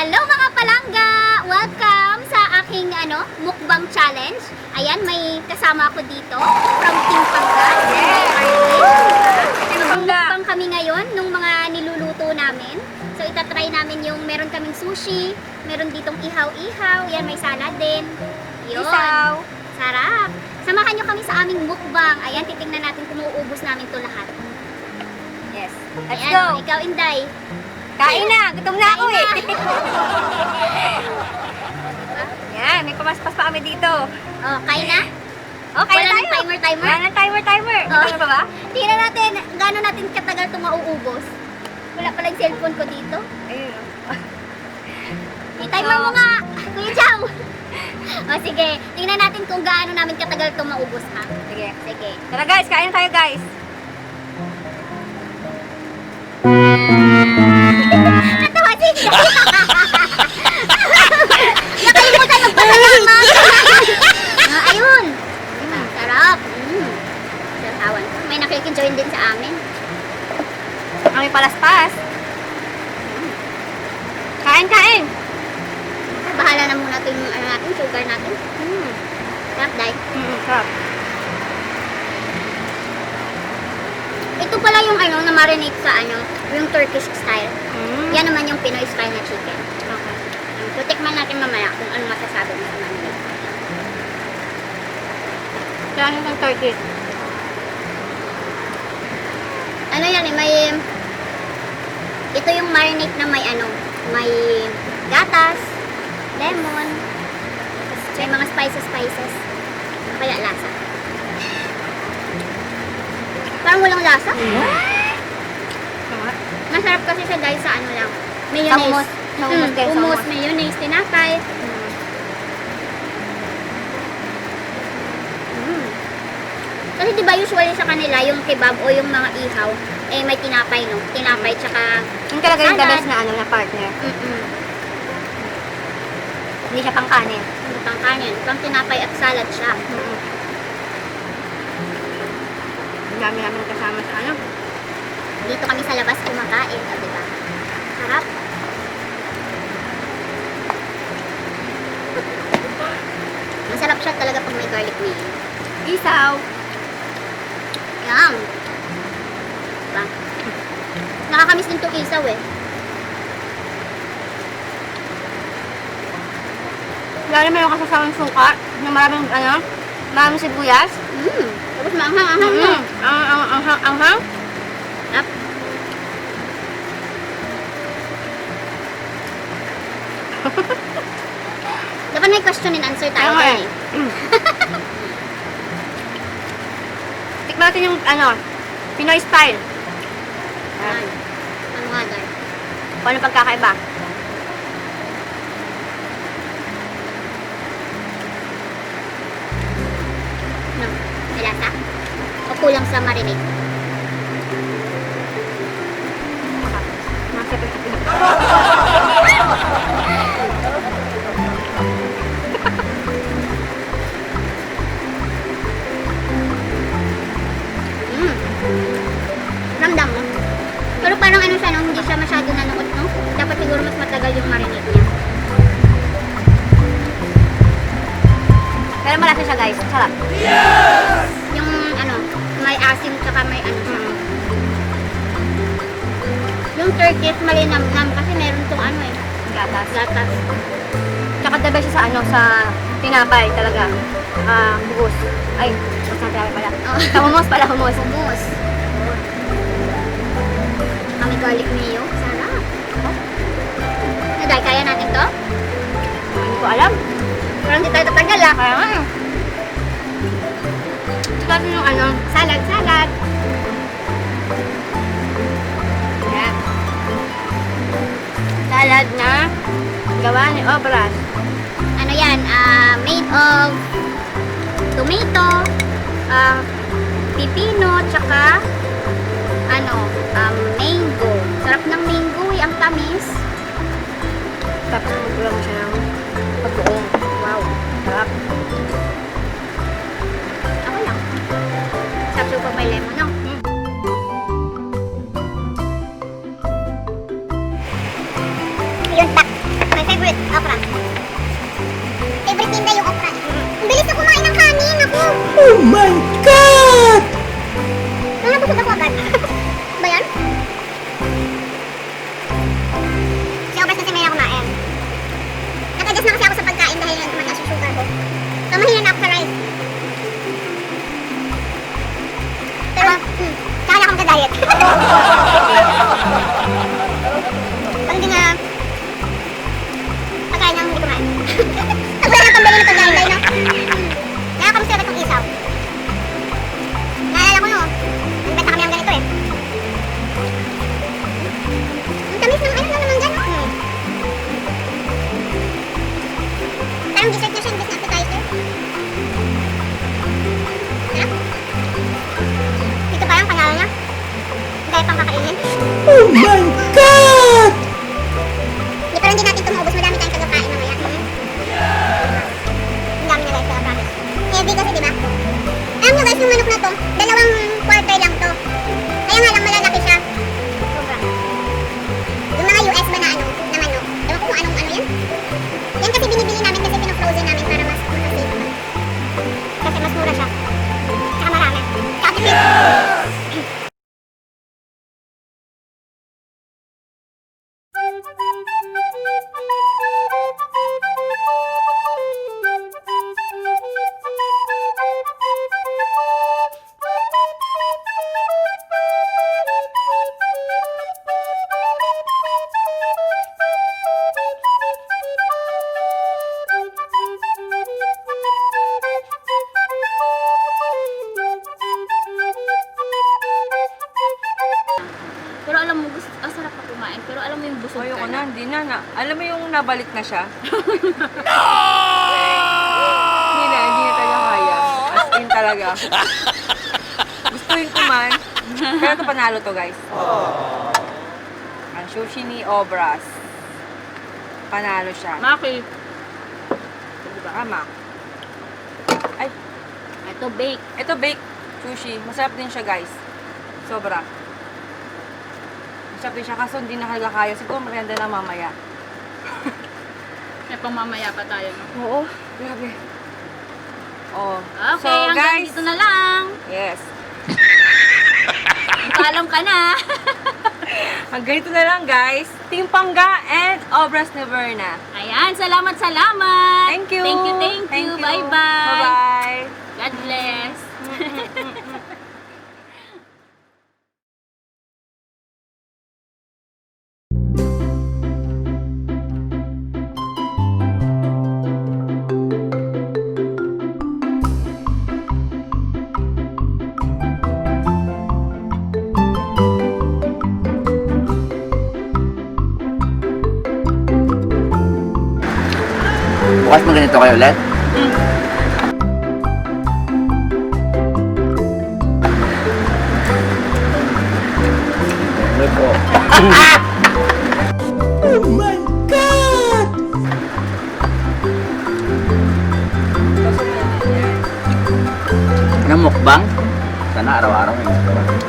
Hello mga palangga! Welcome sa aking mukbang challenge. Ayan, may kasama ako dito from TeamPangga. Mukbang kami ngayon nung mga niluluto namin. So itatry namin yung meron kaming sushi, meron ditong ihaw-ihaw, yan may salad din. Yun. Isaw. Sarap. Samahan nyo kami sa aming mukbang. Ayan, titingnan natin kung mauubos namin to lahat. Yes. Let's Ayan, go. ikaw Inday. Kain na. Gutom na ako eh. Kain Yan, may pamaspas pa kami dito. Oh, kain na? Okay Wala na nang tayo. timer? Wala nang timer. Oh. Ano pa ba? Tingnan natin, gaano natin katagal itong mauubos. Wala pala yung cellphone ko dito. Ayun. I-timer mo nga, Kuya Chow. O sige, tingnan natin kung gaano namin katagal itong maubos ha. Sige. Sige. Tara guys, kain na tayo guys. Natawa si nakalimutan magpasalamat. Ayun. Sarap. Sarawan. May nakikijoin din sa amin. Kami palaspas. Kain. Bahala na muna ito yung natin, sugar natin. Sarap dahil. Sarap. Ito pala yung na marinate sa yung Turkish style. Yan naman yung Pinoy style na chicken. Okay. So, tikman natin mamaya kung ano masasabi mo sa marinate. Kaya ano yung Turkish? Ano yan eh, may... Ito yung marinate na may may gatas, lemon, may mga spices. Kaya lasa. Parang walang lasa. Masarap kasi siya dahil sa lang, mayonnaise. Hummus, mayonnaise, tinapay. Kasi diba usually sa kanila yung kebab o yung mga ihaw, eh may tinapay no? Tinapay tsaka Yung talaga yung the salad. best na partner. Hindi siya pang kanin. Hindi pang kanin, pang tinapay at salad siya. Ang dami namin kasama sa Dito kami sa labas kumakain, diba? Sarap. Masarap siya talaga pag may garlic mayo. Isaw. Yan. Diba? Nakakamiss din itong isaw eh. Lalo may yung kasasawang suka na maraming sibuyas. Tapos maanghang-anghang no? Anghang. Sarap. Dapat may question and answer tayo Okay. dyan eh. Tikman natin yung Pinoy style. Yan. Ano nga dahil? Kung ano pagkakaiba. No? May lasa? O kulang sa marinade? Ramdam mo. Pero parang siya no? Hindi siya masyado nanuot no? Dapat siguro mas matagal yung marinade niya. Pero malasa siya guys. Sarap. Yung may asim tsaka may siya. Yung Turkish malinamnam kasi meron tong Gatas. gatas. Tsaka the best siya sa tinapay talaga. Humus. Ay, basta tinapay pala. Sa humus pala, humus. Hummus. Kami garlic mayo. Sarap. Naday, kaya natin to? Hindi ko alam. Parang hindi tayo tatagal ah. Kaya nga eh. Tsaka yung Salad. Yan. Salad na gawa ni Obras. Ano yan? Made of tomato, pipino, tsaka mango. Sarap ng mango eh. Ang tamis. Tapos magkulang siya ng pagbuong. Wow. Sarap. Ako lang. Sarap super may lemon no? Yun tak. Oh my God! Nabusog ako agad. Ba yan? Si Obras kasi may na kumain. Nag-adjust na kasi ako sa pagkain dahil tumataas yung sugar ko. So, mahina na ako sa rice. Pero, tsaka na akong ka-diet. Pag hindi na pagkain na hindi kumain. Ang wala na pambili ng pagkain dahil na. Nakakamusta ba itong isaw? Naalala ko no, nagbenta kami ng ganito eh. Ang tamis ng ano naman dyan. Parang dessert na siya, imbes na appetizer. Sarap. Ito parang panalo niya. Dahil pang kakainin. Oh my God! Hindi, pero hindi natin ito maubos. Madami tayong kagakain mamaya. Ang dami na guys, kaya promise. Heavy kasi, di ba? Alam nyo guys, yung manok na to, 2 quarter lang to. Kaya nga lang malalaki siya. Sobra. Yung mga US ba na ano, na manok. Ewan ko kung anong ano yan. Yan kasi binibili namin kasi pinofrozen namin para mas makasave. Kasi mas mura siya. Tsaka marami. Tsaka tipid. Pero alam mo, gusto, sarap pa kumain. Pero alam mo yung busog Ayoko ka na, hindi na. Alam mo yung nabalik na siya? Hindi na talaga kaya. As in talaga. Gustuin ko man. Pero ito panalo to guys. Ang sushi ni Obras. Panalo siya. Maki. Tama. Ay, Ito bake. ito baked sushi. Masarap din siya guys. Sobra. Masarap din siya kaso hindi na talaga kaya. Siguro merienda na mamaya. May pamamaya pa tayo. No? Oo, grabe. Oh. Okay, So hanggang guys, dito na lang. yes. Paalam ka na. Hanggang dito na lang guys. TeamPangga and Obras ni Berna. Ayan, salamat. Thank you. Thank you. Bye-bye. Bye-bye. God bless. Bukas mo ganito kayo ulit? Ano po? Oh my God! Ano mukbang? Sana araw-araw may mukbang.